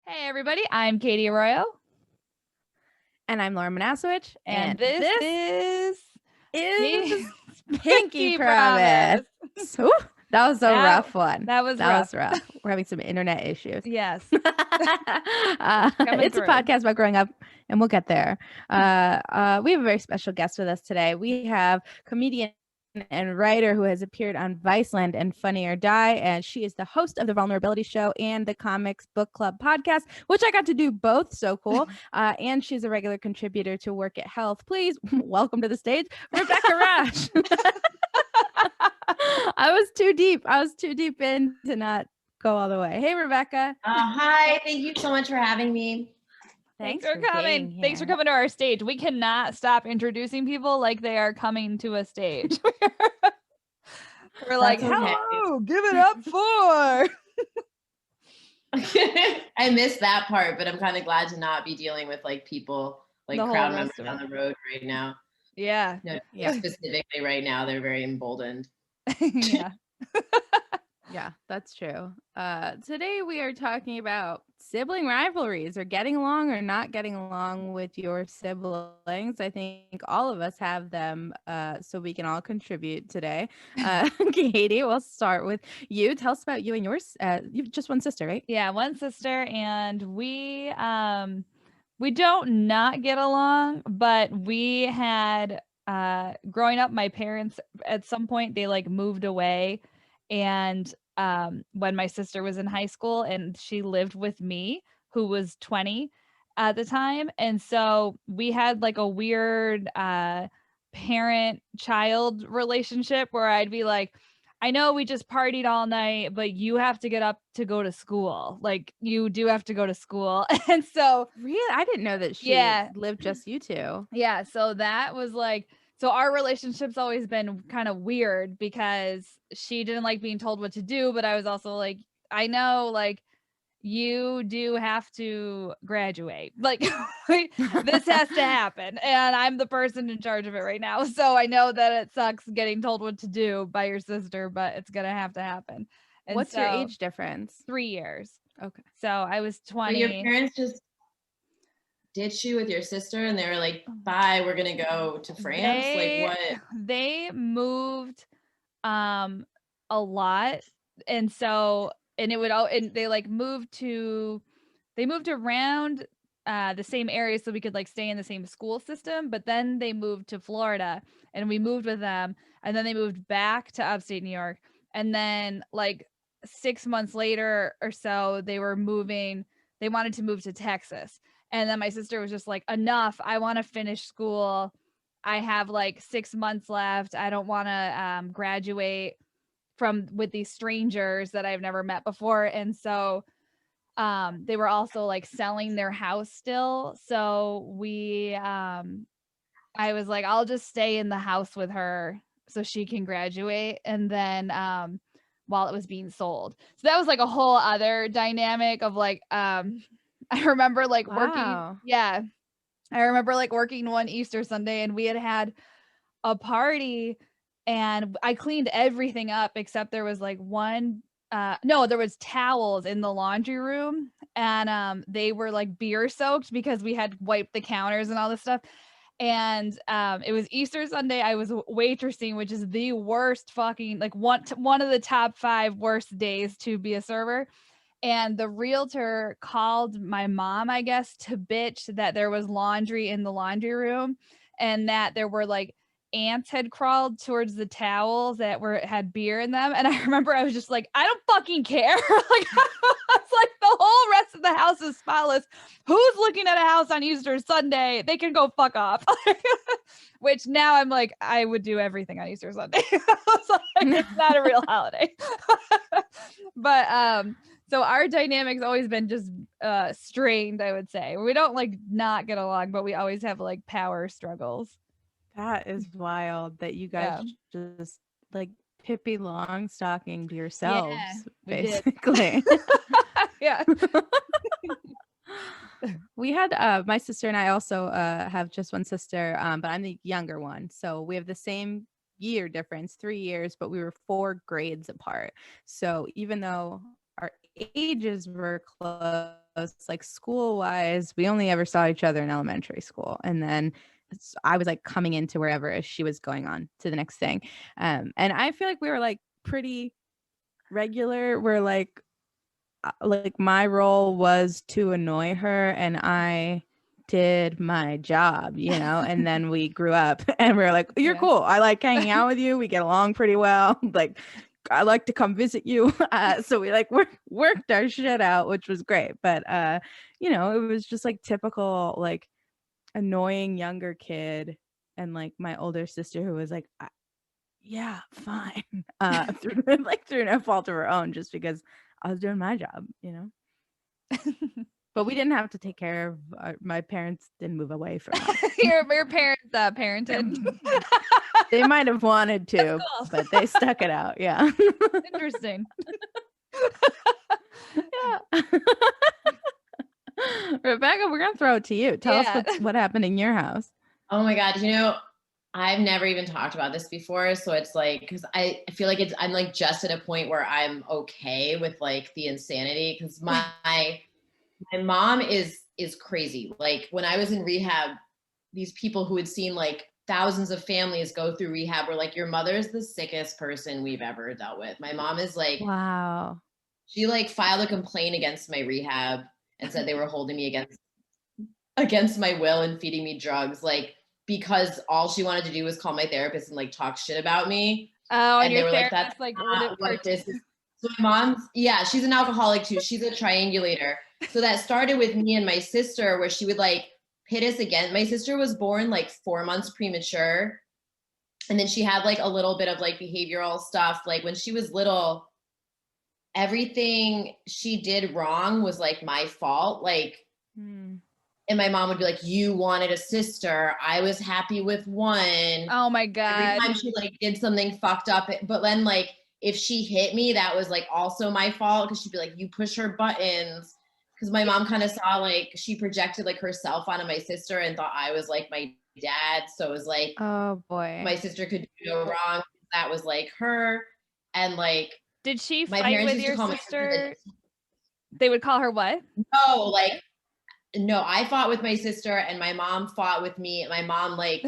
Hey everybody, I'm Katie Arroyo. And I'm Laura Manasowich. And this is Pinky Promise. Ooh, that was a rough one. That was rough. Rough. We're having some internet issues. Yes. It's a podcast about growing up, and we'll get there. We have a very special guest with us today. We have comedian and writer who has appeared on Viceland and Funny or Die, and she is the host of the Vulnerability Show and the Comics Book Club podcast, which I got to do both. So cool. And she's a regular contributor to Work It Health. Please welcome to the stage, Rebecca Rash. I was too deep in to not go all the way. Hey, Rebecca. Hi. Thank you so much for having me. Thanks for coming. Thanks for coming to our stage. We cannot stop introducing people like they are coming to a stage. We're like, hello, give it up for. I missed that part, but I'm kind of glad to not be dealing with like people, like crowd members on the road right now. Yeah. No, specifically right now, they're very emboldened. Yeah. Yeah, that's true. Today we are talking about sibling rivalries, or getting along or not getting along with your siblings. I think all of us have them, so we can all contribute today. Katie, we'll start with you. Tell us about you and yours. You've just one sister, right? Yeah, one sister, and we don't not get along, but we had growing up, my parents at some point they like moved away. And when my sister was in high school, and she lived with me, who was 20 at the time. And so we had like a weird parent-child relationship where I'd be like, I know we just partied all night, but you have to get up to go to school. Like, you do have to go to school. And so really, I didn't know that she lived just you two. Yeah. So that was like, so our relationship's always been kind of weird because she didn't like being told what to do, but I was also like, I know, like, you do have to graduate. Like, this has to happen. And I'm the person in charge of it right now. So I know that it sucks getting told what to do by your sister, but it's going to happen. And what's your age difference? 3 years. Okay. So I was 20. But your parents just ditched you with your sister and they were like, bye, we're gonna go to France? Like, what? They moved a lot. And so, and it would all, and they like moved around the same area so we could like stay in the same school system. But then they moved to Florida and we moved with them, and then they moved back to upstate New York. And then like 6 months later or so, they wanted to move to Texas. And then my sister was just like, enough, I want to finish school. I have like 6 months left. I don't want to graduate with these strangers that I've never met before. And so they were also like selling their house still. So I was like, I'll just stay in the house with her so she can graduate. And then while it was being sold. So that was like a whole other dynamic of like, I remember like working. Yeah. I remember like working one Easter Sunday, and we had a party, and I cleaned everything up except there was like there was towels in the laundry room, and they were like beer soaked because we had wiped the counters and all this stuff. And it was Easter Sunday. I was waitressing, which is the worst fucking, like, one of the top 5 worst days to be a server. And the realtor called my mom, I guess, to bitch that there was laundry in the laundry room, and that there were like ants had crawled towards the towels that had beer in them. And I remember I was just like, I don't fucking care. Like, it's like the whole rest of the house is spotless. Who's looking at a house on Easter Sunday? They can go fuck off. Which now I'm like, I would do everything on Easter Sunday. It's like, it's not a real holiday. But so our dynamic's always been just strained, I would say. We don't like not get along, but we always have like power struggles. That is wild that you guys just like Pippi Longstocking to yourselves, basically. Yeah. We had my sister and I also have just one sister, but I'm the younger one. So we have the same year difference, 3 years, but we were 4 grades apart. So even though our ages were close, like school wise, we only ever saw each other in elementary school. And then I was like coming into wherever she was going on to the next thing. And I feel like we were like pretty regular. We're like my role was to annoy her and I did my job, you know, and then we grew up and we were like, you're cool. I like hanging out with you. We get along pretty well. Like, I like to come visit you. So we like worked our shit out, which was great. But, you know, it was just like typical, like annoying younger kid. And like my older sister who was like, yeah, fine. Through no fault of her own, just because I was doing my job, you know. But we didn't have to take care of my parents didn't move away from us. Your parents parented. They might have wanted to, cool. but they stuck it out. Yeah. Interesting. Yeah. Rebecca, we're gonna throw it to you. Tell us what happened in your house. Oh my God, you know, I've never even talked about this before, so it's like, because I feel like I'm like just at a point where I'm okay with like the insanity, because my mom is crazy. Like when I was in rehab, these people who had seen like thousands of families go through rehab were like, your mother's the sickest person we've ever dealt with. My mom is like, wow. She like filed a complaint against my rehab and said they were holding me against my will and feeding me drugs, like because all she wanted to do was call my therapist and like talk shit about me. Oh, and your they were like, therapist, that's like, not what this is. So my mom's, yeah, she's an alcoholic too. She's a triangulator. So that started with me and my sister, where she would like pit us again. My sister was born like 4 months premature. And then she had like a little bit of like behavioral stuff. Like when she was little, everything she did wrong was like my fault. Like, and my mom would be like, you wanted a sister. I was happy with one. Oh my God. Every time she like did something fucked up. But then like, if she hit me, that was like also my fault. Cause she'd be like, you push her buttons. Cause my mom kind of saw like, she projected like herself onto my sister and thought I was like my dad. So it was like, oh boy, my sister could do no wrong. That was like her. And like, did she my fight parents with used to your call sister? They would call her what? No, like, no, I fought with my sister and my mom fought with me. My mom like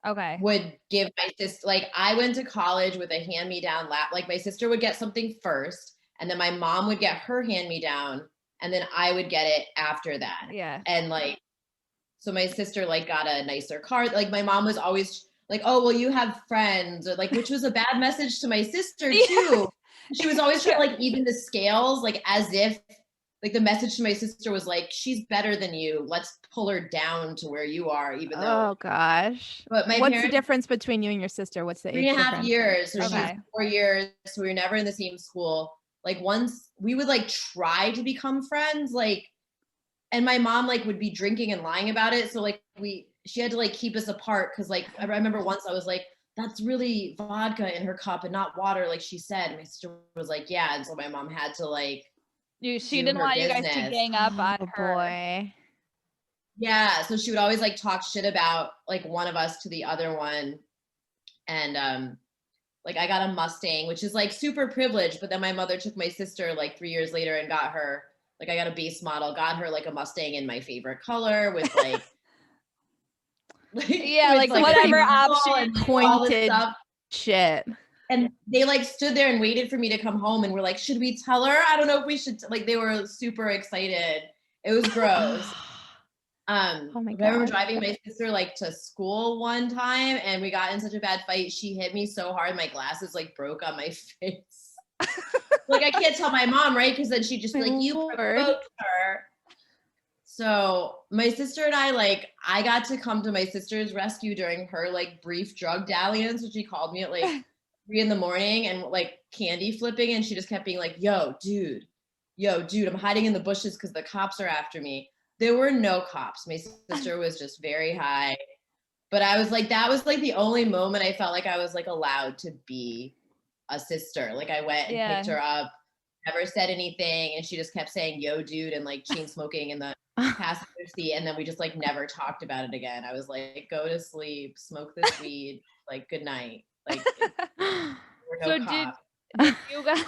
okay would give my sister, like I went to college with a hand-me-down lap. Like my sister would get something first and then my mom would get her hand-me-down and then I would get it after that. Yeah. And like, so my sister like got a nicer car. Like my mom was always like, oh, well, you have friends, or like, which was a bad message to my sister too. She was always trying to like even the scales, like as if like the message to my sister was like, she's better than you. Let's pull her down to where you are, even though. Oh gosh. But my what's parents, the difference between you and your sister? What's the 3.5 age difference? years. So Okay. she's 4 years. So we were never in the same school. Like once we would like try to become friends, like, and my mom like would be drinking and lying about it. So like she had to like keep us apart. Cause like, I remember once I was like, that's really vodka in her cup and not water, like she said. And my sister was like, yeah. And so my mom had to like, she didn't want you guys to gang up on her. Boy. Yeah. So she would always like talk shit about like one of us to the other one. And like I got a Mustang, which is like super privileged. But then my mother took my sister like 3 years later and got her, like I got a base model, got her like a Mustang in my favorite color with like, yeah, like whatever option, pointed shit. And they like stood there and waited for me to come home and were like, should we tell her? I don't know if we should. Like they were super excited. It was gross. Oh my God. I remember driving my sister like to school one time and we got in such a bad fight. She hit me so hard my glasses like broke on my face. Like I can't tell my mom, right? Because then she'd just be like, you provoked her. So my sister and I, like, I got to come to my sister's rescue during her like brief drug dalliance, which she called me at like 3 a.m. and like candy flipping. And she just kept being like, yo, dude, I'm hiding in the bushes because the cops are after me. There were no cops. My sister was just very high. But I was like, that was like the only moment I felt like I was like allowed to be a sister. Like I went and picked her up, never said anything. And she just kept saying, yo, dude, and like chain smoking in the passenger seat. And then we just like never talked about it again. I was like, go to sleep, smoke this weed, like good night. Like, so did you guys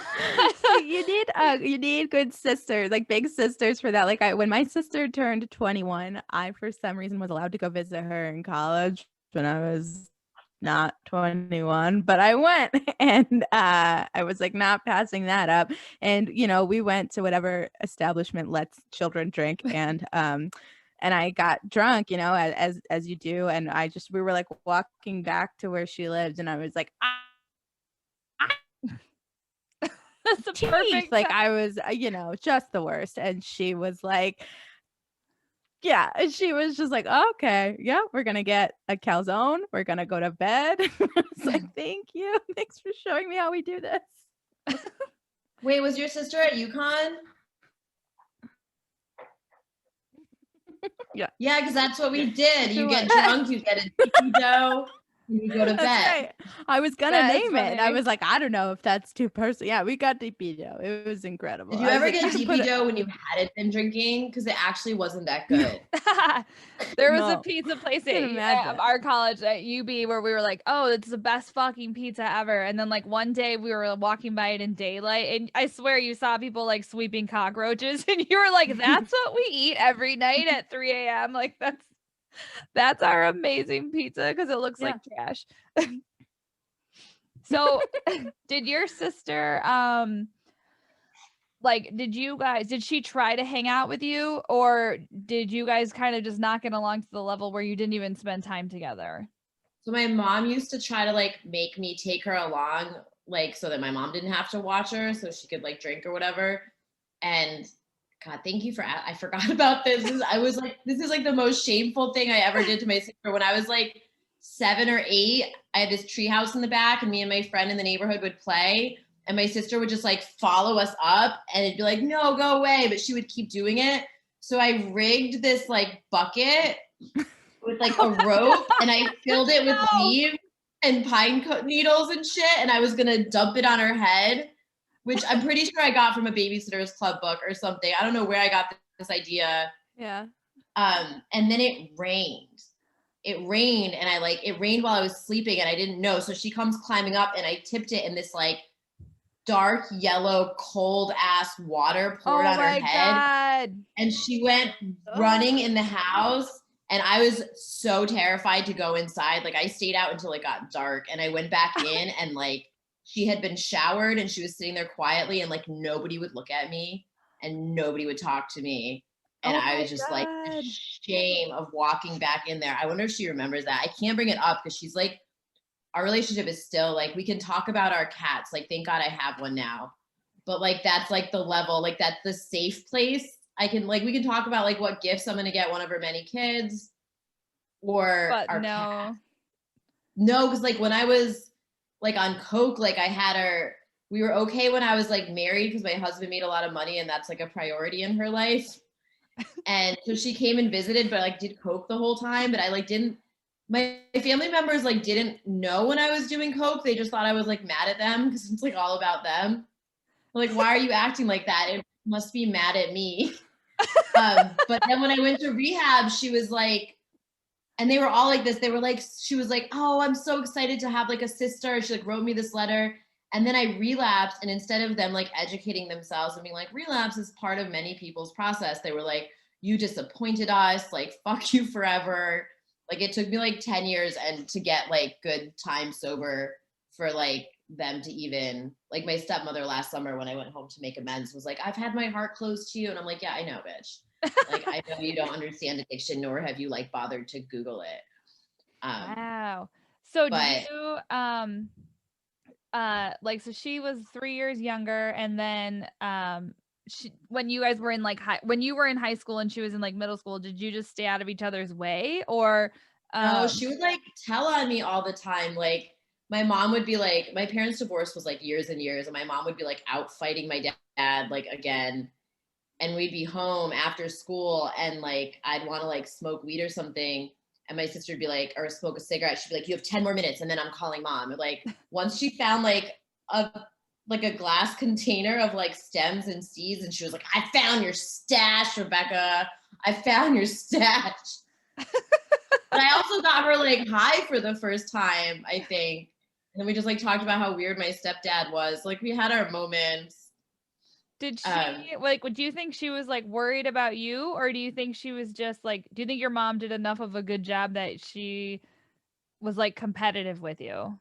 You need good sisters, like big sisters for that. Like when my sister turned 21, I for some reason was allowed to go visit her in college when I was not 21, but I went and I was like not passing that up. And we went to whatever establishment lets children drink and I got drunk, as you do, and we were like walking back to where she lived and I was like that's a teeth. perfect Like time. I was, just the worst. And she was like, yeah, and she was just like, oh, okay, yeah, we're gonna get a calzone. We're gonna go to bed. I was like, thank you. Thanks for showing me how we do this. Wait, was your sister at UConn? Yeah. Yeah, because that's what we did. You Sure get was. drunk, you get a tiki dough, and you go to That's bed. right. I was gonna That is name it, and I funny. was like, I don't know if that's too personal. Yeah, we got DP dough. It was incredible. Did you I was ever like, get you can put DP it- dough when you hadn't been drinking? Because it actually wasn't that good. There was a No. pizza place Can at imagine. our college at UB where we were like, oh, it's the best fucking pizza ever. And then like one day we were walking by it in daylight and I swear you saw people like sweeping cockroaches and you were like, that's what we eat every night at 3 a.m. Like that's our amazing pizza because it looks like trash. So did your sister like did she try to hang out with you or did you guys kind of just not get along to the level where you didn't even spend time together? So my mom used to try to like make me take her along, like so that my mom didn't have to watch her, so she could like drink or whatever. And God, thank you for I forgot about this. This is like the most shameful thing I ever did to my sister. When I was like 7 or 8, I had this tree house in the back, and me and my friend in the neighborhood would play. And my sister would just like follow us up and it'd be like, no, go away. But she would keep doing it. So I rigged this like bucket with like a rope and I filled it with leaves and pine needles and shit. And I was going to dump it on her head, which I'm pretty sure I got from a Babysitter's Club book or something. I don't know where I got this idea. Yeah. And then it rained. It rained and it rained while I was sleeping and I didn't know. So she comes climbing up and I tipped it in this like dark yellow cold ass water poured on her head. God. And she went running in the house and I was so terrified to go inside. Like I stayed out until it got dark and I went back in and like she had been showered and she was sitting there quietly and like nobody would look at me and nobody would talk to me. And I was just like the shame of walking back in there. I wonder if she remembers that. I can't bring it up because she's like, our relationship is still like, we can talk about our cats. Like, thank God I have one now. But like, that's like the level, like that's the safe place. We can talk about like what gifts I'm going to get one of her many kids or our cat. No, because like when I was like on coke, like we were okay when I was like married because my husband made a lot of money and that's like a priority in her life. And so she came and visited, but like did coke the whole time. But I like my family members like didn't know when I was doing coke. They just thought I was like mad at them because it's like all about them. Like, why are you acting like that? It must be mad at me. But then when I went to rehab, she was like, and they were all like this. They were like, she was like, oh, I'm so excited to have like a sister. She like wrote me this letter. And then I relapsed. And instead of them like educating themselves and being like, relapse is part of many people's process, they were like, you disappointed us. Like, fuck you forever. Like it took me like 10 years and to get like good time sober for like them to even like my stepmother last summer when I went home to make amends was like, I've had my heart closed to you. And I'm like, yeah, I know, bitch. Like, I know you don't understand addiction, nor have you like bothered to Google it. Wow. So did you, so she was 3 years younger and then, when you guys were in like when you were in high school and she was in like middle school, did you just stay out of each other's way or? No, she would like tell on me all the time. Like my mom would be like, my parents' divorce was like years and years, and my mom would be like out fighting my dad like again, and we'd be home after school, and like I'd want to like smoke weed or something, and my sister would be like, or smoke a cigarette. She'd be like, you have 10 more minutes, and then I'm calling mom. Or like once she found like a glass container of like stems and seeds, and she was like, I found your stash, Rebecca. I found your stash. But I also got her like high for the first time, I think. And then we just like talked about how weird my stepdad was. Like we had our moments. Did she like, do you think she was like worried about you, or do you think she was just like, do you think your mom did enough of a good job that she was like competitive with you?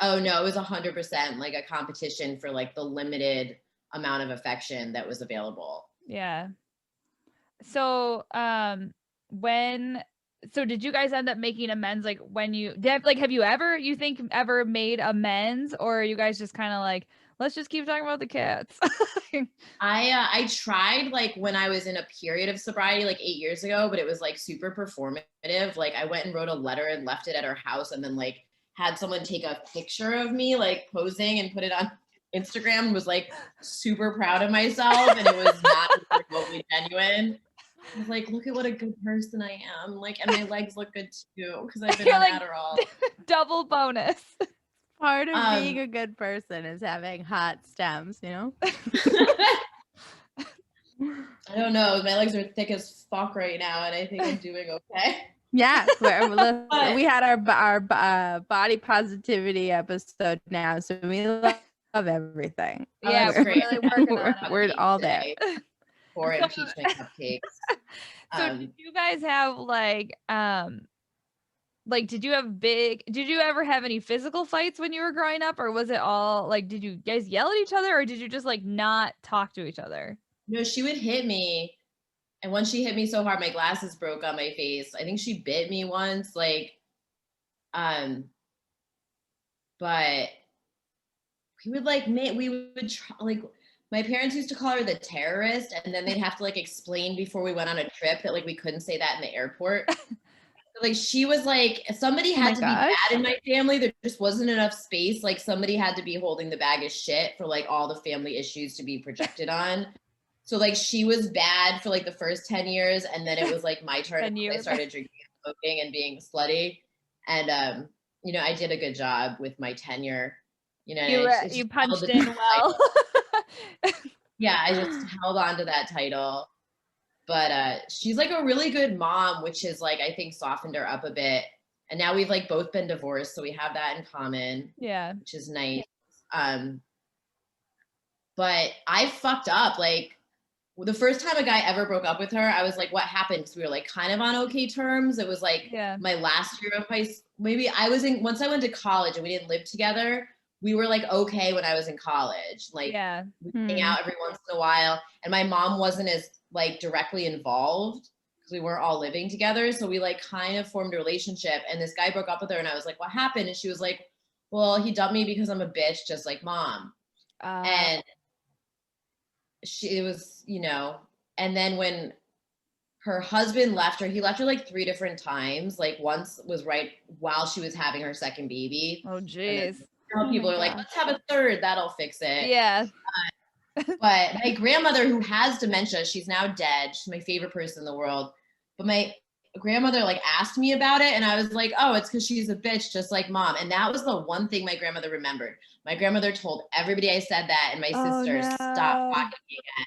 Oh no, it was 100% like a competition for like the limited amount of affection that was available. Yeah. So, did you guys end up making amends? Like when have you ever, you think, ever made amends, or are you guys just kind of like, let's just keep talking about the cats? I tried like when I was in a period of sobriety like 8 years ago, but it was like super performative. Like I went and wrote a letter and left it at her house, and then like had someone take a picture of me like posing and put it on Instagram, and was like super proud of myself, and it was not remotely genuine. I was like, look at what a good person I am. Like, and my legs look good too because I've been You're on like, Adderall. double bonus. Part of being a good person is having hot stems, you know? I don't know. My legs are thick as fuck right now, and I think I'm doing okay. Yes, we had our body positivity episode now, so we love everything. Yeah, that's we're great. really working on it. We're all there. For impeachment cupcakes. So did you guys have did you ever have any physical fights when you were growing up, or was it all like, did you guys yell at each other, or did you just like not talk to each other? No, she would hit me. And once she hit me so hard, my glasses broke on my face. I think she bit me once, but we would try, like, my parents used to call her the terrorist, and then they'd have to like explain before we went on a trip that like we couldn't say that in the airport. Like she was like, somebody had to be bad in my family. There just wasn't enough space. Like somebody had to be holding the bag of shit for like all the family issues to be projected on. So like she was bad for like the first 10 years, and then it was like my turn. I started drinking and smoking and being slutty. And I did a good job with my tenure. You punched in well. Yeah, I just held on to that title. But she's like a really good mom, which is like, I think softened her up a bit. And now we've like both been divorced, so we have that in common. Yeah. Which is nice. But I fucked up. Like the first time a guy ever broke up with her, I was like, what happened? Because we were like kind of on okay terms. It was like my last year of high school. Maybe once I went to college and we didn't live together, we were like okay when I was in college. Like we'd hang out every once in a while. And my mom wasn't as like directly involved because we weren't all living together. So we like kind of formed a relationship. And this guy broke up with her, and I was like, what happened? And she was like, well, he dumped me because I'm a bitch, just like mom. And it was, and then when her husband left her, he left her like 3 different times. Like once was right while she was having her second baby. Oh, geez. People are like, let's have a third, that'll fix it. Yeah. But my grandmother, who has dementia, she's now dead. She's my favorite person in the world. But my grandmother like asked me about it, and I was like, oh, it's because she's a bitch just like mom. And that was the one thing my grandmother remembered. My grandmother told everybody I said that, and my sister stopped talking me again.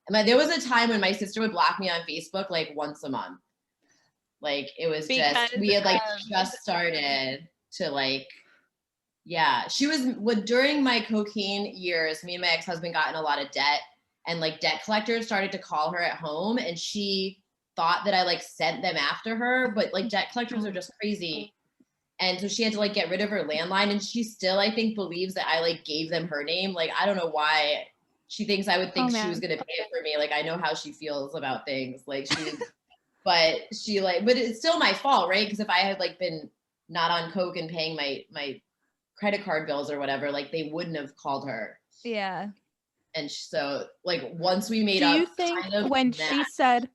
And there was a time when my sister would block me on Facebook like once a month. Like it was we had like just started to like, yeah. She was during my cocaine years, me and my ex-husband got in a lot of debt, and like debt collectors started to call her at home, and she thought that I like sent them after her, but like debt collectors are just crazy. And so she had to like get rid of her landline, and she still, I think, believes that I like gave them her name. Like, I don't know why she thinks I would think she was going to pay it for me. Like, I know how she feels about things. Like but it's still my fault, right? Because if I had like been not on coke and paying my credit card bills or whatever, like they wouldn't have called her. Yeah. And so like once we made up, do you think when she said,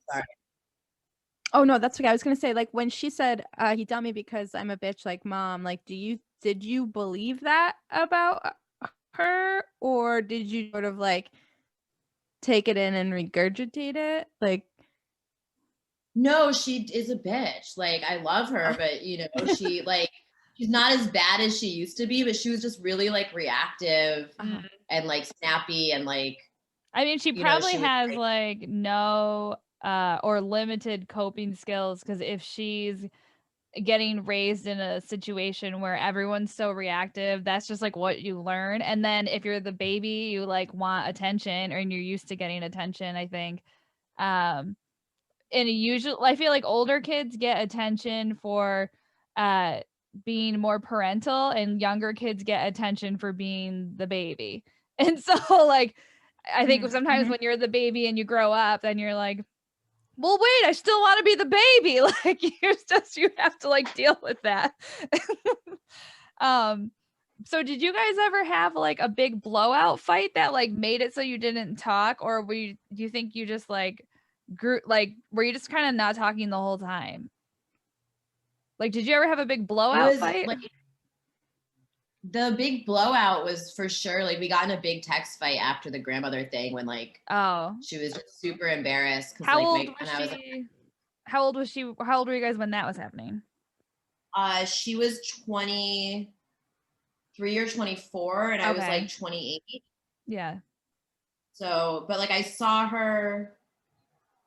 oh no, that's okay. I was gonna say, like when she said he dumped me because I'm a bitch like mom, like did you believe that about her, or did you sort of like take it in and regurgitate it? Like, no, she is a bitch. Like I love her, but she like she's not as bad as she used to be, but she was just really like reactive and like snappy and like, I mean, she probably has like no or limited coping skills, because if she's getting raised in a situation where everyone's so reactive, that's just like what you learn. And then if you're the baby, you like want attention, or you're used to getting attention, I think. And usually I feel like older kids get attention for being more parental, and younger kids get attention for being the baby. And so like I think sometimes when you're the baby and you grow up, then you're like, well, wait, I still want to be the baby. Like you have to like deal with that. So did you guys ever have like a big blowout fight that like made it so you didn't talk, or do you think you just like grew, like were you just kind of not talking the whole time? Like, did you ever have a big blowout fight? Like, the big blowout was for sure, like we got in a big text fight after the grandmother thing when like she was just super embarrassed. How old was she? How old was she? How old were you guys when that was happening? She was 23 or 24, and I was like 28. Yeah. So, but like I saw her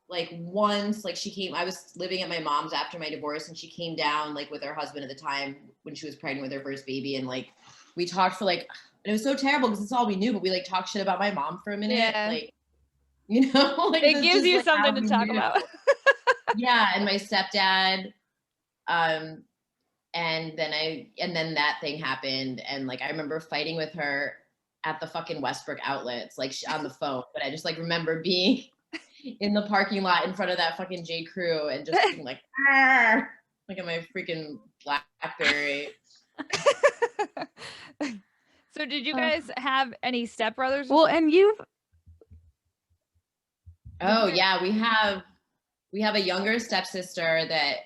like once, like she came, I was living at my mom's after my divorce, and she came down like with her husband at the time when she was pregnant with her first baby, and like we talked for like, and it was so terrible because it's all we knew, but we like talked shit about my mom for a minute. Yeah. Like, you know, like it gives you like something to talk about. Yeah. And my stepdad, and then that thing happened, and like I remember fighting with her at the fucking Westbrook outlets, like on the phone, but I just like remember being in the parking lot in front of that fucking J. Crew and just being like, look at my freaking BlackBerry. So did you guys have any stepbrothers? Well, and you've. Oh yeah, we have a younger stepsister that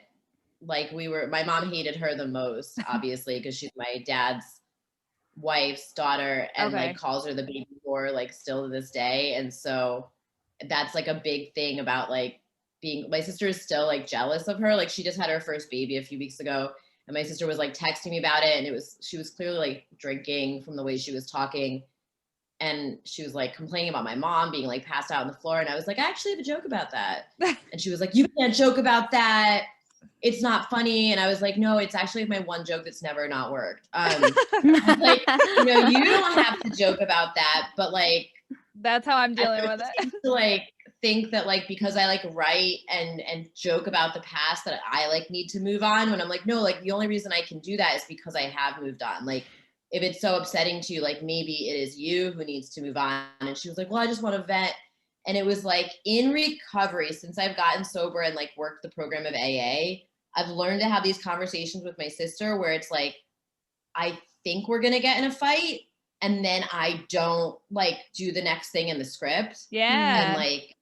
like my mom hated her the most, obviously, because she's my dad's wife's daughter, and like calls her the baby whore, like still to this day. And so that's like a big thing about like my sister is still like jealous of her. Like she just had her first baby a few weeks ago, and my sister was like texting me about it, and she was clearly like drinking from the way she was talking, and she was like complaining about my mom being like passed out on the floor, and I was like, I actually have a joke about that. And she was like, you can't joke about that, it's not funny. And I was like, no, it's actually my one joke that's never not worked. Like, you know, you don't have to joke about that, but like that's how I'm dealing with it. To like think that like because I like write and joke about the past that I like need to move on, when I'm like, no, like the only reason I can do that is because I have moved on. Like if it's so upsetting to you, like maybe it is you who needs to move on. And she was like, well, I just want to vent. And it was like in recovery, since I've gotten sober and like worked the program of AA, I've learned to have these conversations with my sister where it's like, I think we're going to get in a fight, and then I don't like do the next thing in the script. Yeah. And like,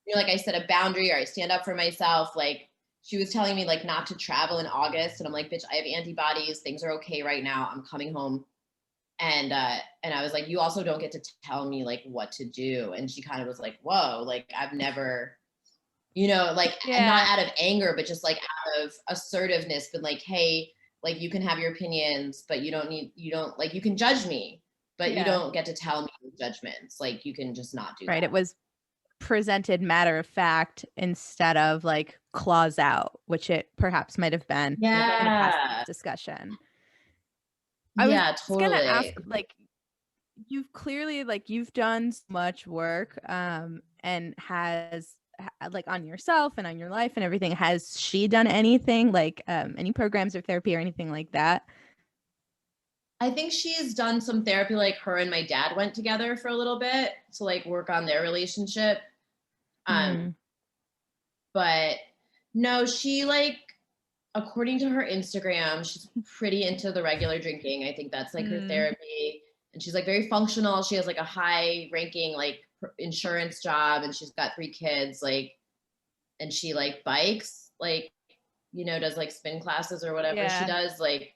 you know, like I set a boundary, or I stand up for myself. Like she was telling me like not to travel in August, and I'm like, bitch, I have antibodies. Things are okay right now. I'm coming home. And I was like, you also don't get to tell me like what to do. And she kind of was like, whoa, like I've never, you know, like not out of anger, but just like out of assertiveness, but like, hey, like you can have your opinions, but you don't like, you can judge me, but you don't get to tell me judgments. Like you can just not do that. Right. It was presented matter of fact instead of like claws out, which it perhaps might have been in a past discussion. I was gonna ask, like, you've clearly like you've done so much work and has like on yourself and on your life and everything. Has she done anything like any programs or therapy or anything like that? I think she's done some therapy, like her and my dad went together for a little bit to like work on their relationship. But no, she like, according to her Instagram, she's pretty into the regular drinking. I think that's like her therapy. And she's like very functional. She has like a high ranking like insurance job, and she's got 3 kids, like, and she like bikes, like, you know, does like spin classes or whatever she does. Like,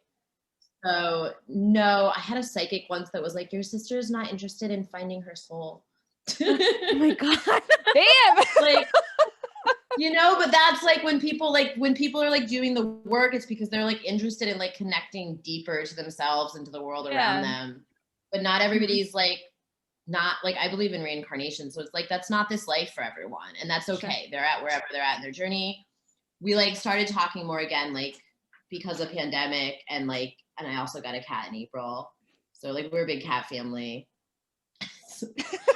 so no, I had a psychic once that was like, your sister is not interested in finding her soul. Oh my God. Damn. Like, you know, but that's like when people are like doing the work, it's because they're like interested in like connecting deeper to themselves and to the world around them. But not everybody's like, not like, I believe in reincarnation. So it's like, that's not this life for everyone. And that's okay. They're at wherever they're at in their journey. We like started talking more again, like because of pandemic and I also got a cat in April. So like we're a big cat family.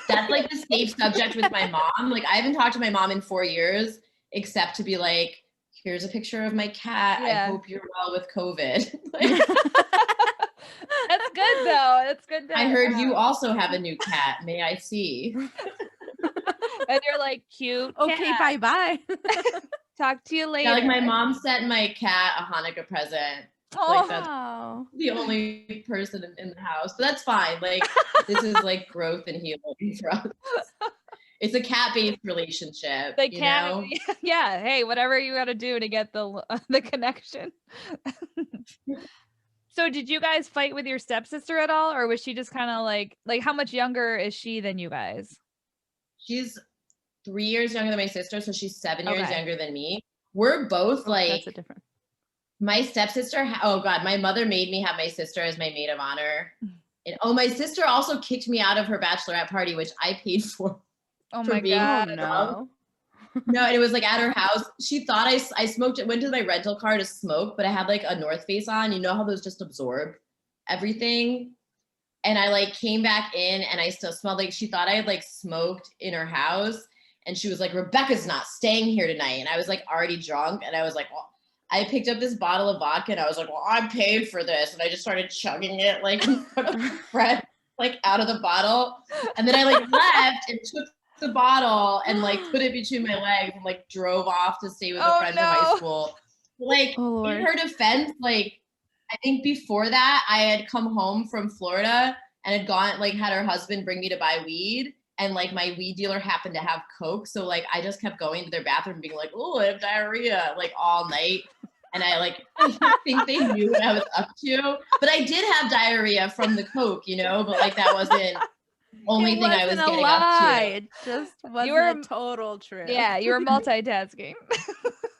That's like the safe subject with my mom. Like I haven't talked to my mom in 4 years, except to be like, here's a picture of my cat. I hope you're well with COVID. That's good though. That's good. I heard you also have a new cat. May I see? And you're like, cute. Okay, cat. bye. Talk to you later. Yeah, like my mom sent my cat a Hanukkah present. Oh, Like that's the only person in the house, but that's fine. Like this is like growth and healing for us. It's a cat-based relationship. the you cat. know? Yeah. Hey, whatever you got to do to get the connection. So did you guys fight with your stepsister at all, or was she just kind of like how much younger is she than you guys? She's 3 years younger than my sister, so she's 7 years Okay. younger than me. We're both like That's a different. my stepsister. Oh God, my mother made me have my sister as my maid of honor. And my sister also kicked me out of her bachelorette party, which I paid for. Oh for my being God. No. No, and it was like at her house. She thought I smoked it, went to my rental car to smoke, but I had like a North Face on. You know how those just absorb everything? And I like came back in and I still smelled like she thought I had like smoked in her house. And she was like, Rebecca's not staying here tonight. And I was like already drunk. And I was like, well, I picked up this bottle of vodka and I was like, well, I paid for this. And I just started chugging it like in front of my friend, like out of the bottle. And then I like left and took the bottle and like put it between my legs and like drove off to stay with a friend from high school. Like in her defense, like I think before that I had come home from Florida and had gone like had her husband bring me to buy weed, and like my weed dealer happened to have Coke, so like I just kept going to their bathroom being like, oh, I have diarrhea like all night. And I think they knew what I was up to, but I did have diarrhea from the Coke, you know, but like that wasn't only thing I was getting up to. It just wasn't a total truth. Yeah, you were multitasking.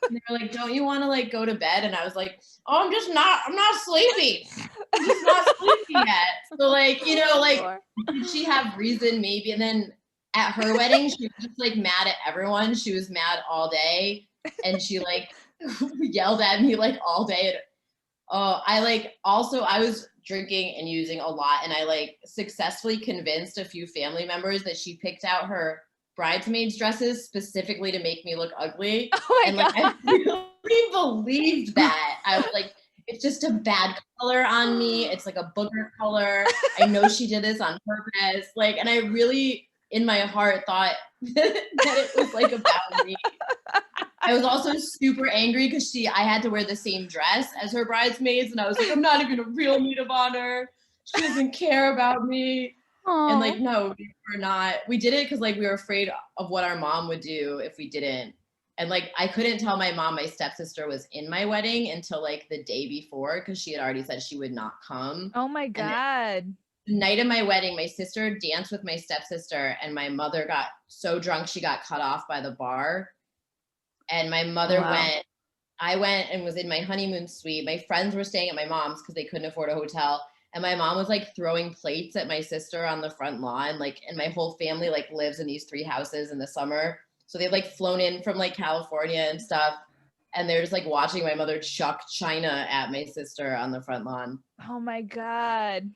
And they were like, don't you want to like go to bed? And I was like, oh, I'm not sleepy. I'm just not sleepy yet. So like, you know, like did she have reason maybe? And then at her wedding, she was just like mad at everyone. She was mad all day. And she like yelled at me like all day. And, I was drinking and using a lot. And I like successfully convinced a few family members that she picked out her bridesmaids dresses specifically to make me look ugly. Oh my God. I really believed that. I was like, it's just a bad color on me. It's like a booger color. I know she did this on purpose. Like, and I really, in my heart, thought that it was like about me. I was also super angry because I had to wear the same dress as her bridesmaids. And I was like, I'm not even a real maid of honor. She doesn't care about me. Aww. And like, no, we did it because like we were afraid of what our mom would do if we didn't. And like, I couldn't tell my mom my stepsister was in my wedding until like the day before, because she had already said she would not come. Oh my God. The night of my wedding, my sister danced with my stepsister and my mother got so drunk she got cut off by the bar. And my mother I went and was in my honeymoon suite. My friends were staying at my mom's because they couldn't afford a hotel. And my mom was like throwing plates at my sister on the front lawn. Like, and my whole family like lives in these 3 houses in the summer. So they've like flown in from like California and stuff. And they're just like watching my mother chuck china at my sister on the front lawn. Oh my God.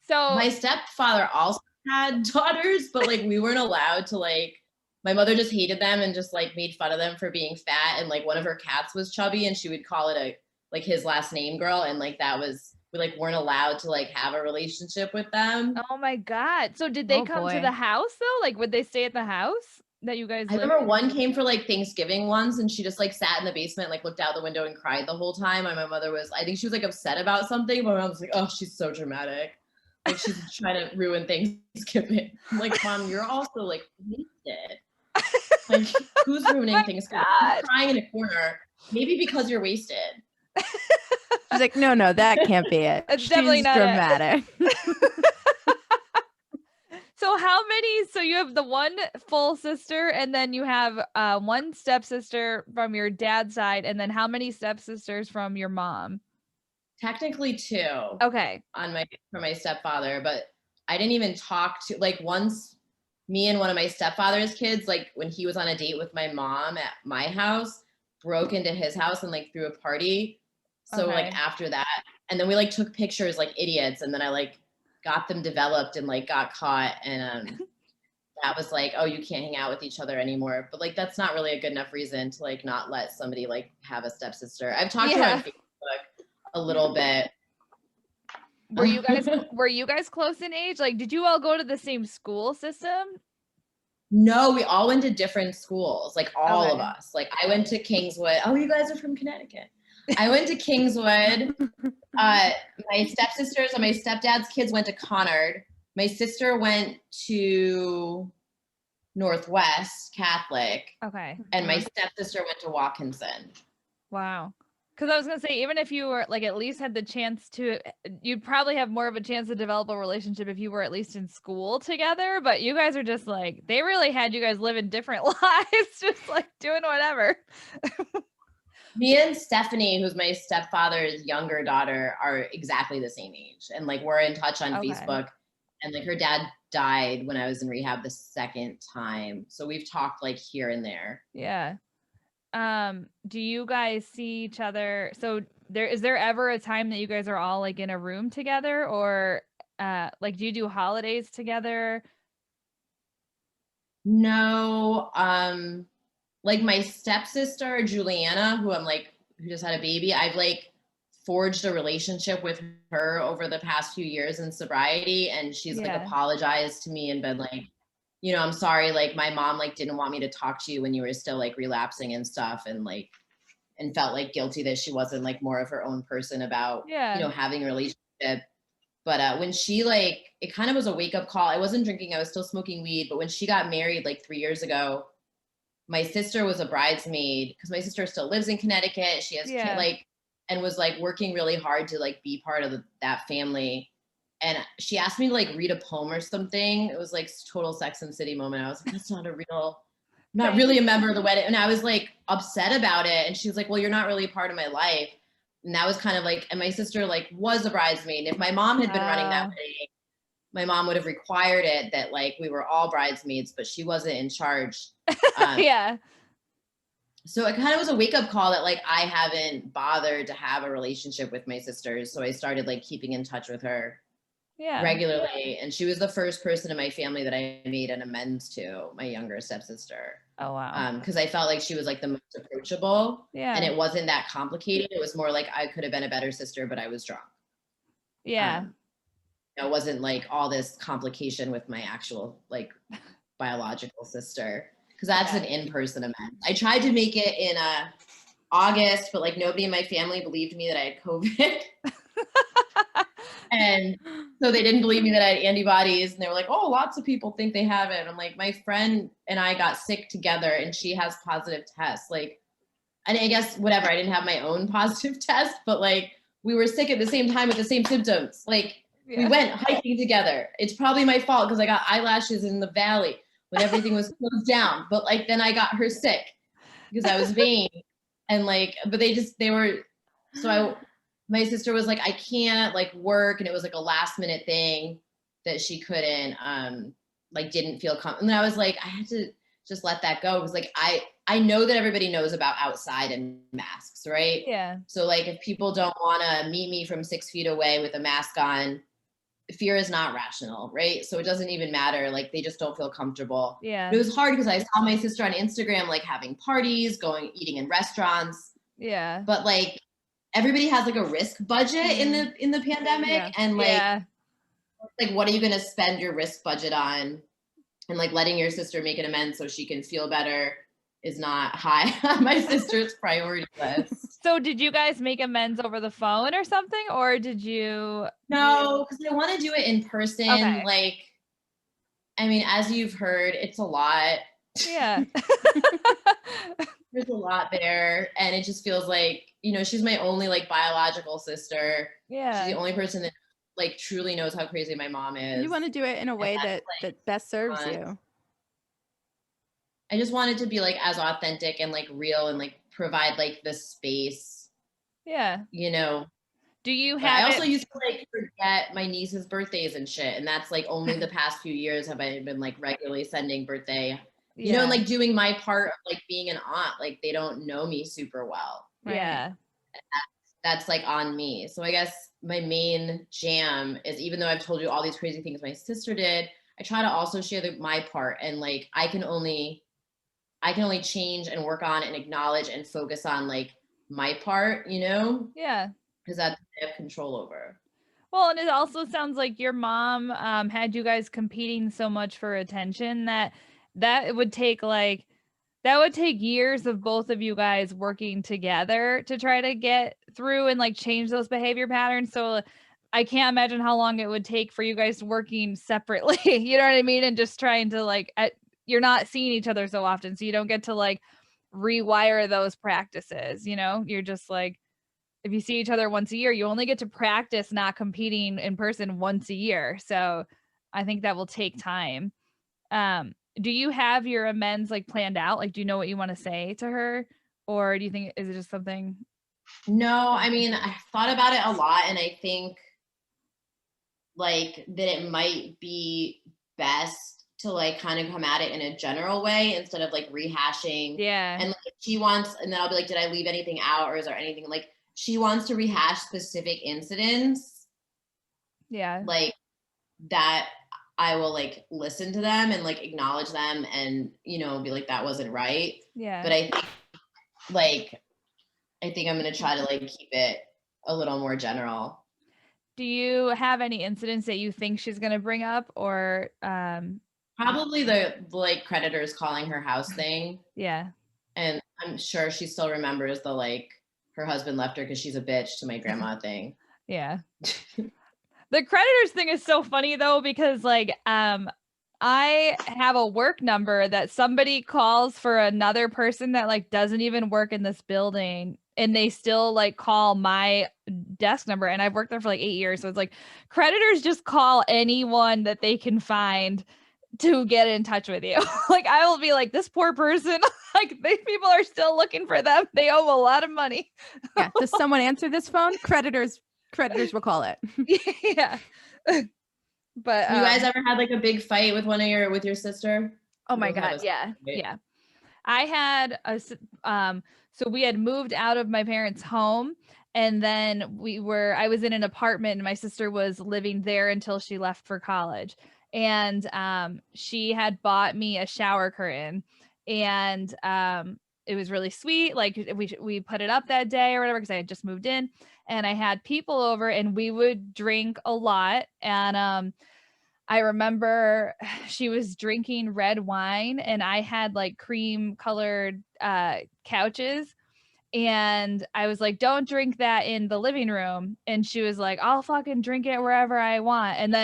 So my stepfather also had daughters, but like we weren't allowed to like, my mother just hated them and just like made fun of them for being fat. And like one of her cats was chubby and she would call it like his last name girl. And like we like weren't allowed to like have a relationship with them. Oh my God. So did they come to the house though? Like would they stay at the house that you guys I remember one came for like Thanksgiving once and she just like sat in the basement, like looked out the window and cried the whole time. And my mother I think she was like upset about something, but my mom was like, oh, she's so dramatic. Like she's trying to ruin Thanksgiving. I'm like, Mom, you're also like wasted. Like who's ruining Thanksgiving? You're crying in a corner. Maybe because you're wasted. She's like, no, that can't be it. It's definitely not dramatic. So you have the one full sister and then you have one stepsister from your dad's side, and then how many stepsisters from your mom? Technically 2. Okay. For my stepfather, but I didn't even talk to like once me and one of my stepfather's kids, like when he was on a date with my mom at my house, broke into his house and like threw a party. So Okay. like after that, and then we like took pictures like idiots, and then I like got them developed and like got caught, and that was like, oh, you can't hang out with each other anymore. But like that's not really a good enough reason to like not let somebody like have a stepsister. I've talked to her on Facebook a little bit. Were you guys close in age? Like, did you all go to the same school system? No, we all went to different schools, like all of Okay. us. Like I went to Kingswood. Oh, you guys are from Connecticut. I went to Kingswood. My stepsisters and my stepdad's kids went to Conard. My sister went to Northwest Catholic. Okay. And my stepsister went to Watkinson. Wow. Because I was going to say, even if you were like at least had the chance to, you'd probably have more of a chance to develop a relationship if you were at least in school together. But you guys are just like, they really had you guys living different lives, just like doing whatever. Me and Stephanie, who's my stepfather's younger daughter, are exactly the same age. And like we're in touch on Facebook. And like her dad died when I was in rehab the second time. So we've talked like here and there. Yeah. Do you guys see each other? So is there ever a time that you guys are all like in a room together, or like do you do holidays together? No, like my stepsister Juliana, who just had a baby, I've like forged a relationship with her over the past few years in sobriety, and she's like apologized to me and been like, you know, I'm sorry, like my mom like didn't want me to talk to you when you were still like relapsing and stuff, and like and felt like guilty that she wasn't like more of her own person about you know having a relationship. But when she like, it kind of was a wake up call. I wasn't drinking, I was still smoking weed, but when she got married like 3 years ago, my sister was a bridesmaid because my sister still lives in Connecticut. She has like, and was like working really hard to like be part of that family. And she asked me to like read a poem or something. It was like total Sex and the City moment. I was like, that's not really a member of the wedding. And I was like upset about it. And she was like, well, you're not really a part of my life. And that was kind of like, and my sister like was a bridesmaid. And if my mom had been running that wedding, my mom would have required it that like we were all bridesmaids, but she wasn't in charge. So it kind of was a wake up call that like I haven't bothered to have a relationship with my sisters. So I started like keeping in touch with her regularly. And she was the first person in my family that I made an amends to, my younger stepsister. Oh, wow. Because I felt like she was like the most approachable. And it wasn't that complicated. It was more like I could have been a better sister, but I was drunk. It wasn't like all this complication with my actual like biological sister, because that's an in-person amends. I tried to make it in August, but like nobody in my family believed me that I had COVID. And so they didn't believe me that I had antibodies, and they were like, oh, lots of people think they have it. I'm like, my friend and I got sick together and she has positive tests. Like, and I guess whatever, I didn't have my own positive test, but like we were sick at the same time with the same symptoms. Like we went hiking together. It's probably my fault because I got eyelashes in the valley when everything was closed down. But like then I got her sick because I was vain. And like, but my sister was like, I can't like work. And it was like a last minute thing that she couldn't, like didn't feel comfortable. And I was like, I had to just let that go. Because like, I know that everybody knows about outside and masks, right? So like, if people don't want to meet me from 6 feet away with a mask on, fear is not rational, right? So it doesn't even matter. Like they just don't feel comfortable. But it was hard because I saw my sister on Instagram, like having parties, eating in restaurants. But like, everybody has like a risk budget in the pandemic, and like what are you going to spend your risk budget on? And like letting your sister make an amends so she can feel better is not high on my sister's priority list. So did you guys make amends over the phone or something, or did you? No, because I want to do it in person. Like, I mean, as you've heard, it's a lot. There's a lot there, and it just feels like, you know, she's my only like biological sister. She's the only person that like truly knows how crazy my mom is. You want to do it in a way that best serves you. I just wanted to be like as authentic and like real and like provide like the space. You know. Do you have? I also used to like forget my niece's birthdays and shit, and that's like only the past few years have I been like regularly sending birthday you know, and like doing my part of like being an aunt. Like they don't know me super well. Yeah. That's like on me. So I guess my main jam is, even though I've told you all these crazy things my sister did, I try to also share my part, and like I can only change and work on and acknowledge and focus on like my part, you know? Yeah. Because that's what I have control over. Well, and it also sounds like your mom had you guys competing so much for attention that it would take years of both of you guys working together to try to get through and like change those behavior patterns. So I can't imagine how long it would take for you guys working separately. You know what I mean? And just trying to like, you're not seeing each other so often, so you don't get to like rewire those practices. You know, you're just like, if you see each other once a year, you only get to practice not competing in person once a year. So I think that will take time. Do you have your amends like planned out? Like, do you know what you want to say to her? Or do you think, is it just something? No, I mean, I thought about it a lot, and I think like that it might be best to like kind of come at it in a general way instead of like rehashing. Yeah. And like, she wants, and then I'll be like, did I leave anything out, or is there anything like she wants to rehash specific incidents? Yeah. Like that I will like listen to them and like acknowledge them and, you know, be like, that wasn't right. Yeah. But I think I'm going to try to like keep it a little more general. Do you have any incidents that you think she's going to bring up, or probably the like creditors calling her house thing? Yeah. And I'm sure she still remembers the like her husband left her because she's a bitch to my grandma thing. Yeah. The creditors thing is so funny though, because like I have a work number that somebody calls for another person that like doesn't even work in this building, and they still like call my desk number, and I've worked there for like 8 years. So it's like creditors just call anyone that they can find to get in touch with you. Like I will be like, this poor person, like these people are still looking for them. They owe a lot of money. Yeah. Does someone answer this phone? Creditors will call it. Yeah. But you guys ever had like a big fight with with your sister? Oh my God. Yeah. Yeah. I had so we had moved out of my parents' home, and then I was in an apartment, and my sister was living there until she left for college. And she had bought me a shower curtain, and it was really sweet. Like we put it up that day or whatever, because I had just moved in, and I had people over, and we would drink a lot. And I remember she was drinking red wine, and I had like cream colored couches. And I was like, don't drink that in the living room. And she was like, I'll fucking drink it wherever I want. And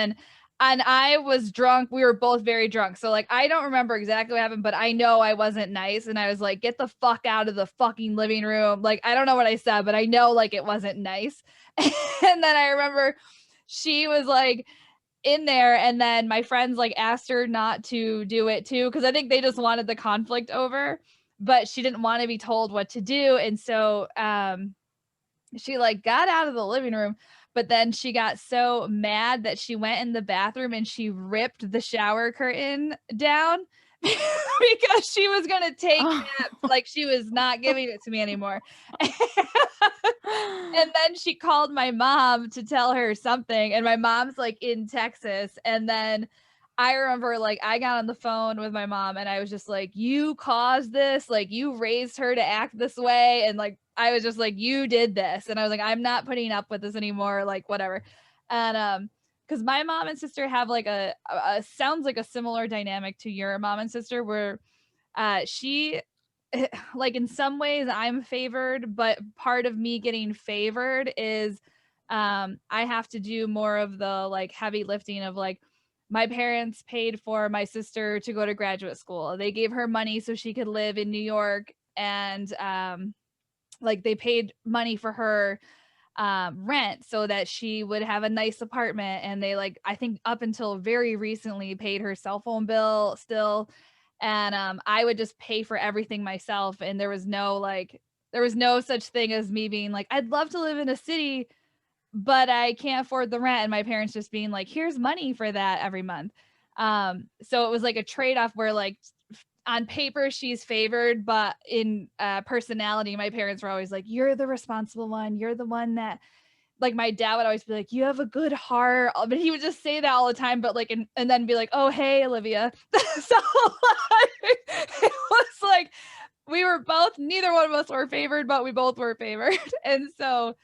I was drunk. We were both very drunk. So like, I don't remember exactly what happened, but I know I wasn't nice. And I was like, get the fuck out of the fucking living room. Like, I don't know what I said, but I know like it wasn't nice. And then I remember she was like in there, and then my friends like asked her not to do it too, because I think they just wanted the conflict over, but she didn't want to be told what to do. And so she like got out of the living room, but then she got so mad that she went in the bathroom and she ripped the shower curtain down because she was gonna take naps. Like she was not giving it to me anymore. And then she called my mom to tell her something, and my mom's like in Texas. And then I remember like I got on the phone with my mom, and I was just like, you caused this, like you raised her to act this way, and like I was just like, you did this. And I was like, I'm not putting up with this anymore, like whatever. And because my mom and sister have like a sounds like a similar dynamic to your mom and sister, where she like in some ways I'm favored, but part of me getting favored is I have to do more of the like heavy lifting of like, my parents paid for my sister to go to graduate school. They gave her money so she could live in New York, and like they paid money for her rent so that she would have a nice apartment. And they like, I think up until very recently, paid her cell phone bill still. And I would just pay for everything myself. And there was no such thing as me being like, I'd love to live in a city, but I can't afford the rent. And my parents just being like, here's money for that every month. So it was like a trade-off where like on paper she's favored, but in personality, my parents were always like, you're the responsible one. You're the one that, like, my dad would always be like, you have a good heart. But he would just say that all the time, but like, and then be like, oh, hey, Olivia. So like, it was like, we were both, neither one of us were favored, but we both were favored. And so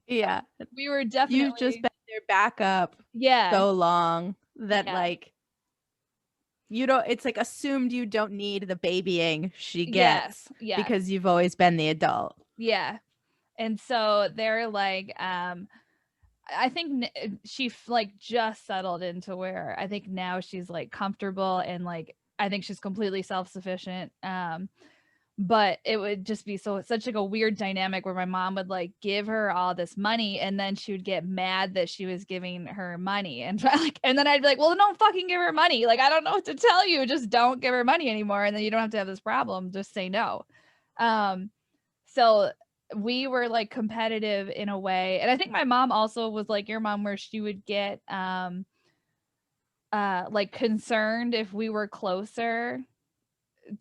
Yeah. we were definitely, You've just been their backup yeah, so long that Yeah. like you don't, it's like assumed you don't need the babying she yes, gets yes, because you've always been the adult. yeah. And so they're like, I think she like just settled into where I think now she's like comfortable and like I think she's completely self-sufficient. But it would just be such like a weird dynamic where my mom would like give her all this money and then she would get mad that she was giving her money and like, and then I'd be like, well, don't fucking give her money. Like, I don't know what to tell you. Just don't give her money anymore. And then you don't have to have this problem. Just say no. So we were like competitive in a way. And I think my mom also was like your mom, where she would get like concerned if we were closer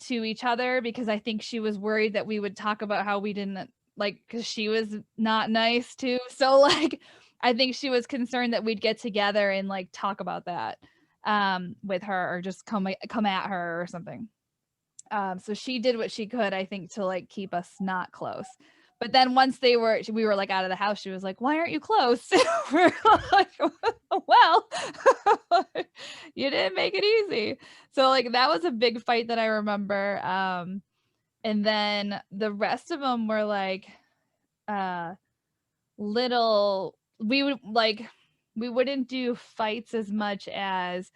to each other, because I think she was worried that we would talk about how we didn't like, because she was not nice too. So like I think she was concerned that we'd get together and like talk about that with her, or just come at her or something. So she did what she could, I think, to like keep us not close. But then once we were like out of the house, she was like, why aren't you close? We're like, well, you didn't make it easy. So like that was a big fight that I remember. And then the rest of them were like little, we wouldn't do fights as much as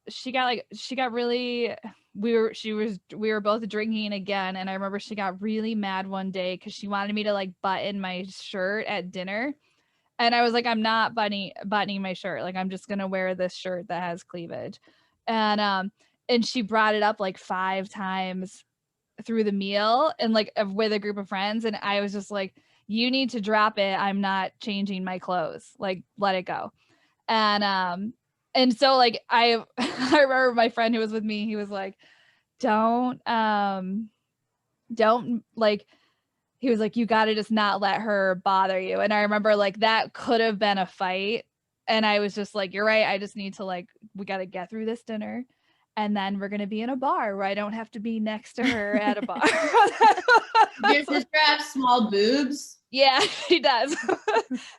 she got really, we were both drinking again, and I remember she got really mad one day because she wanted me to like button my shirt at dinner, and I was like, I'm not buttoning my shirt, like I'm just gonna wear this shirt that has cleavage. And she brought it up like 5 times through the meal and like with a group of friends, and I was just like, you need to drop it, I'm not changing my clothes, like let it go. And so like I I remember my friend who was with me, he was like, don't like, he was like, you got to just not let her bother you. And I remember like that could have been a fight, and I was just like, you're right, I just need to like, we got to get through this dinner, and then we're going to be in a bar where I don't have to be next to her at a bar. Your sister have small boobs? Yeah, she does. So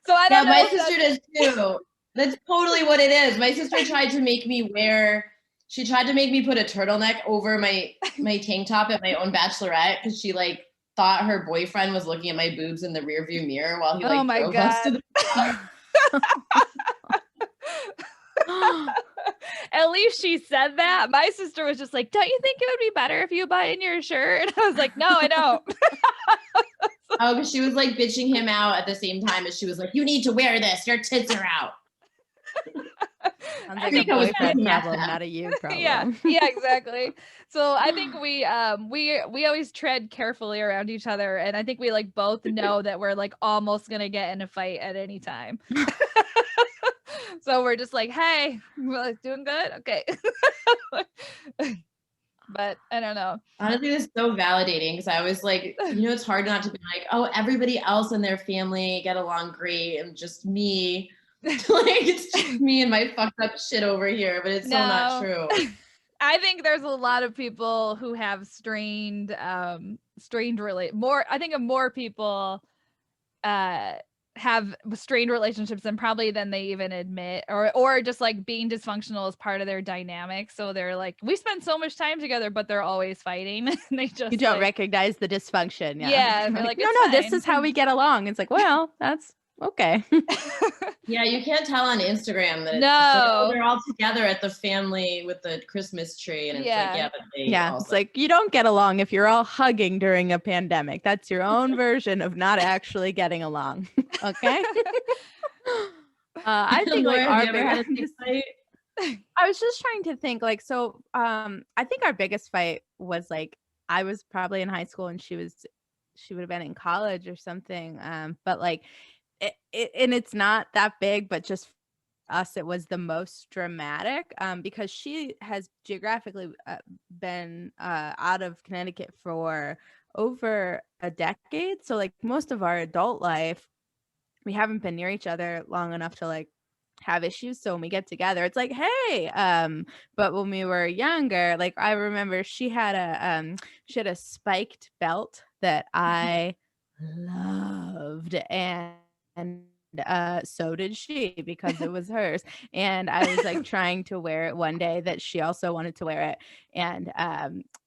I Yeah, don't know. my sister does too. That's totally what it is. My sister tried to make me put a turtleneck over my tank top at my own bachelorette because she like thought her boyfriend was looking at my boobs in the rearview mirror while he like drove us to the At least she said that. My sister was just like, don't you think it would be better if you button your shirt? And I was like, no, I don't. Oh, because she was like bitching him out at the same time as she was like, you need to wear this, your tits are out. Sounds like a boyfriend problem, not a you problem. Yeah, exactly. So I think we always tread carefully around each other, and I think we like both know that we're like almost gonna get in a fight at any time. So we're just like, hey, we're like, doing good, okay. But I don't know. Honestly, it's so validating because I was like, it's hard not to be like, oh, everybody else in their family get along great, and just me. Like it's just me and my fucked up shit over here, but it's so not true. I think there's a lot of people who have strained more. I think more people have strained relationships than they even admit, or just like being dysfunctional is part of their dynamic. So they're like, we spend so much time together, but they're always fighting. And they just, you don't recognize the dysfunction. Yeah. They're like, no, this is how we get along. It's like, well, that's okay. Yeah, you can't tell on Instagram that it's like, oh, they're all together at the family with the Christmas tree, and it's like, it's like you don't get along if you're all hugging during a pandemic. That's your own version of not actually getting along. Okay. I think Laura, like have you ever had a big fight? I was just trying to think like, so I think our biggest fight was like, I was probably in high school and she would have been in college or something. But like and it's not that big, but just us it was the most dramatic, because she has geographically been out of Connecticut for over a decade. So like most of our adult life, we haven't been near each other long enough to like have issues. So when we get together, it's like, hey, but when we were younger, like I remember she had a spiked belt that I loved, and so did she, because it was hers. And I was like trying to wear it one day that she also wanted to wear it, and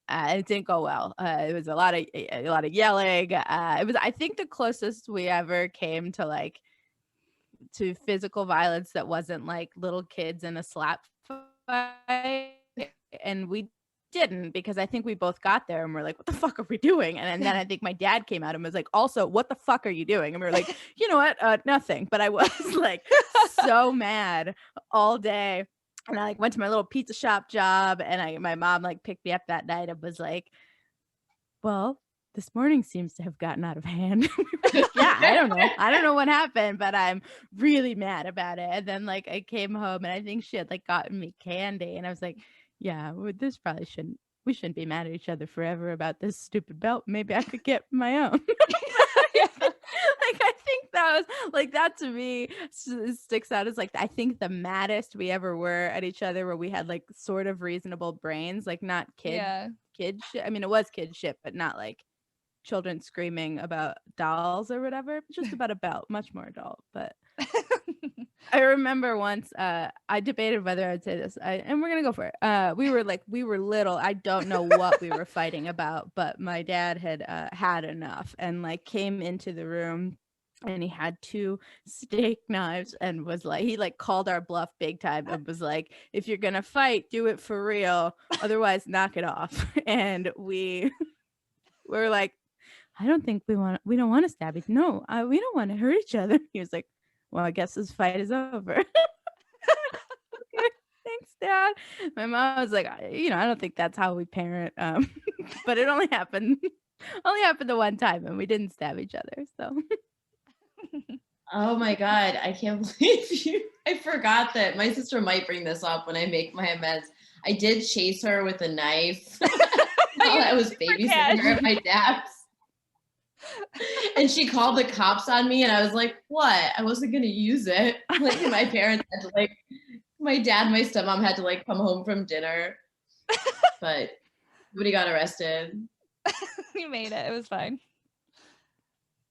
it didn't go well. It was a lot of yelling. It was, I think, the closest we ever came to like to physical violence that wasn't like little kids in a slap fight. And we didn't, because I think we both got there and we're like, what the fuck are we doing? And then I think my dad came out and was like, also, what the fuck are you doing? And we were like, you know what? Nothing. But I was like so mad all day. And I like went to my little pizza shop job, and my mom like picked me up that night and was like, well, this morning seems to have gotten out of hand. Yeah, I don't know what happened, but I'm really mad about it. And then like I came home and I think she had like gotten me candy, and I was like, yeah, we shouldn't be mad at each other forever about this stupid belt. Maybe I could get my own. Like I think that was like, that to me sticks out as like, I think the maddest we ever were at each other, where we had like sort of reasonable brains, like not kid shit. I mean, it was kid shit, but not like children screaming about dolls or whatever, just about a belt, much more adult. But I remember once I debated whether I'd say this, and we're gonna go for it. We were little. I don't know what we were fighting about, but my dad had had enough and like came into the room, and he had 2 steak knives and was like, he like called our bluff big time and was like, if you're gonna fight, do it for real, otherwise knock it off. And we were like, I don't think we don't want to stab each. No, we don't want to hurt each other. He was like, well, I guess this fight is over. Okay, thanks, Dad. My mom was like, I don't think that's how we parent. But it only happened the one time, and we didn't stab each other. So. Oh my God, I can't believe you. I forgot that my sister might bring this up when I make my amends. I did chase her with a knife while I was babysitting her at my dad's. And she called the cops on me, and I was like, what? I wasn't going to use it. Like my parents had to my dad and my stepmom had to come home from dinner. But nobody got arrested. You made it. It was fine.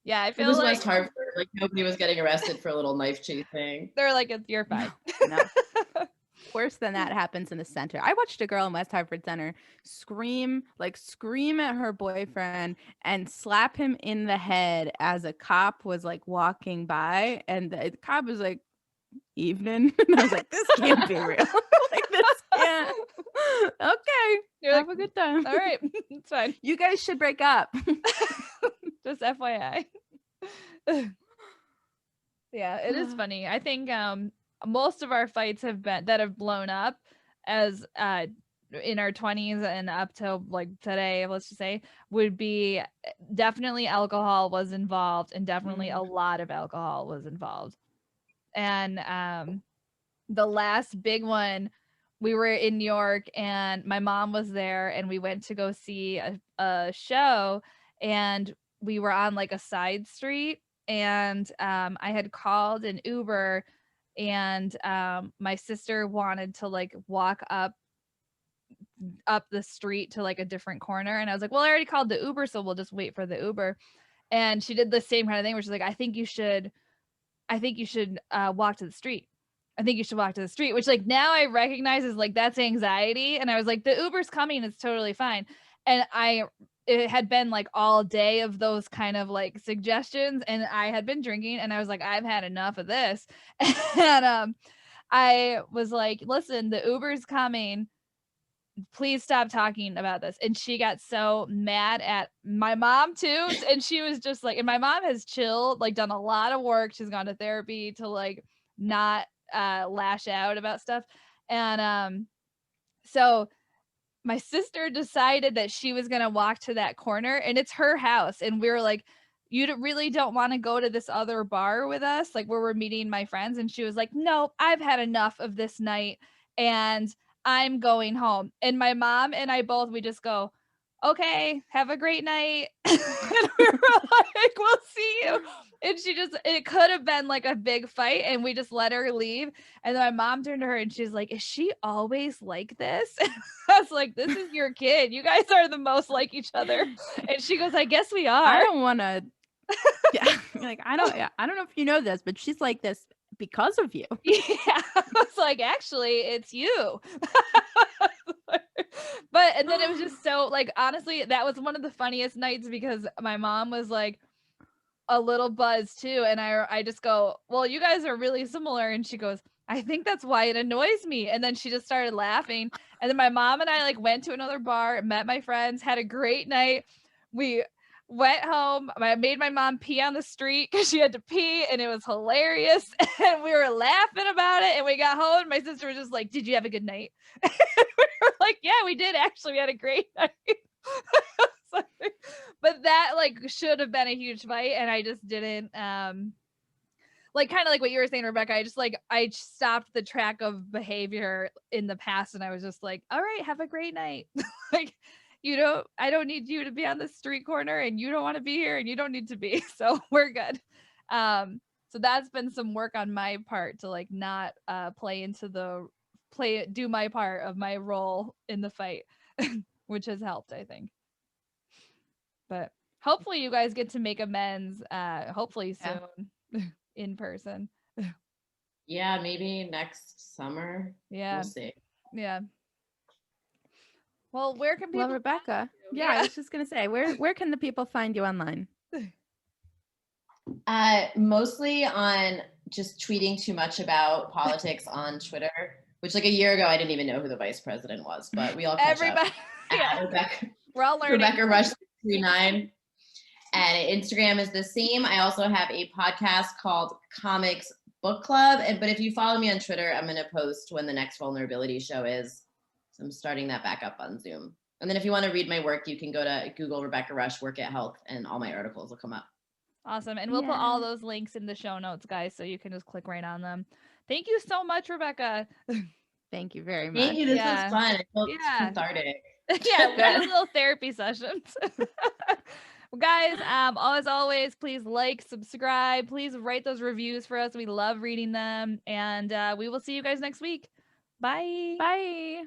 Yeah, I feel it was West Hartford. Nobody was getting arrested for a little knife chasing. They're like, you're fine. No. Worse than that happens in the center. I watched a girl in West Hartford Center scream at her boyfriend and slap him in the head as a cop was walking by, and the cop was like, evening. And I was like, this can't be real. This can't. Okay. Have a good time. All right. It's fine. You guys should break up. Just FYI. Yeah, it is funny. I think most of our fights have blown up as in our 20s and up till today, let's just say, would be definitely alcohol was involved, and definitely a lot of alcohol was involved. And the last big one, we were in New York and my mom was there, and we went to go see a show, and we were on a side street, and I had called an Uber, and my sister wanted to walk up the street to a different corner, and I was like, well, I already called the Uber, so we'll just wait for the Uber. And she did the same kind of thing where she's like, I think you should walk to the street. I think you should walk to the street, which now I recognize as that's anxiety. And I was like, the Uber's coming, it's totally fine. And it had been all day of those kind of suggestions, and I had been drinking, and I was like, I've had enough of this. And I was like, listen, the Uber's coming, please stop talking about this. And she got so mad at my mom too, and she was just and my mom has chilled, done a lot of work, she's gone to therapy to not lash out about stuff. And so my sister decided that she was going to walk to that corner, and it's her house. And we were like, you really don't want to go to this other bar with us, like where we're meeting my friends. And she was like, nope, I've had enough of this night and I'm going home. And my mom and I both, we just go, okay, have a great night. And we were like, we'll see you. And she just, it could have been like a big fight and we just let her leave. And then my mom turned to her and she's like, is she always like this? And I was like, this is your kid. You guys are the most like each other. And she goes, I guess we are. I don't want to. Yeah, like I don't know if you know this, but she's like this because of you. Yeah, I was like, actually, it's you. But and then it was just so like honestly, that was one of the funniest nights because my mom was like a little buzzed too, and I just go, well, you guys are really similar, and she goes, I think that's why it annoys me. And then she just started laughing, and then my mom and I like went to another bar, met my friends, had a great night. We went home. I made my mom pee on the street because she had to pee, and it was hilarious. And we were laughing about it. And we got home, and my sister was just like, "Did you have a good night?" And we were like, "Yeah, we did. Actually, we had a great night." But that like should have been a huge fight, and I just didn't. Like kind of like what you were saying, Rebecca. I stopped the track of behavior in the past, and I was just like, "All right, have a great night." Like. I don't need you to be on the street corner and you don't want to be here and you don't need to be. So we're good. So that's been some work on my part to like not do my part of my role in the fight, which has helped, I think. But hopefully you guys get to make amends, hopefully soon in person. Yeah, maybe next summer. Yeah. We'll see. Yeah. Well, where can people? Well, Rebecca, yeah, I was just gonna say, where can the people find you online? Mostly on just tweeting too much about politics on Twitter, which like a year ago I didn't even know who the vice president was, but we all catch Everybody, up. yeah. Rebecca, We're all learning. Rebecca Rush 39, and Instagram is the same. I also have a podcast called Comics Book Club, but if you follow me on Twitter, I'm gonna post when the next vulnerability show is. So I'm starting that back up on Zoom. And then if you want to read my work, you can go to Google Rebecca Rush Work at Health and all my articles will come up. Awesome. And we'll put all those links in the show notes, guys, so you can just click right on them. Thank you so much, Rebecca. Thank you very much. Thank you. This was fun. It felt cathartic. Yeah, we had a little therapy sessions. Well, guys, as always, please like, subscribe. Please write those reviews for us. We love reading them. And we will see you guys next week. Bye. Bye.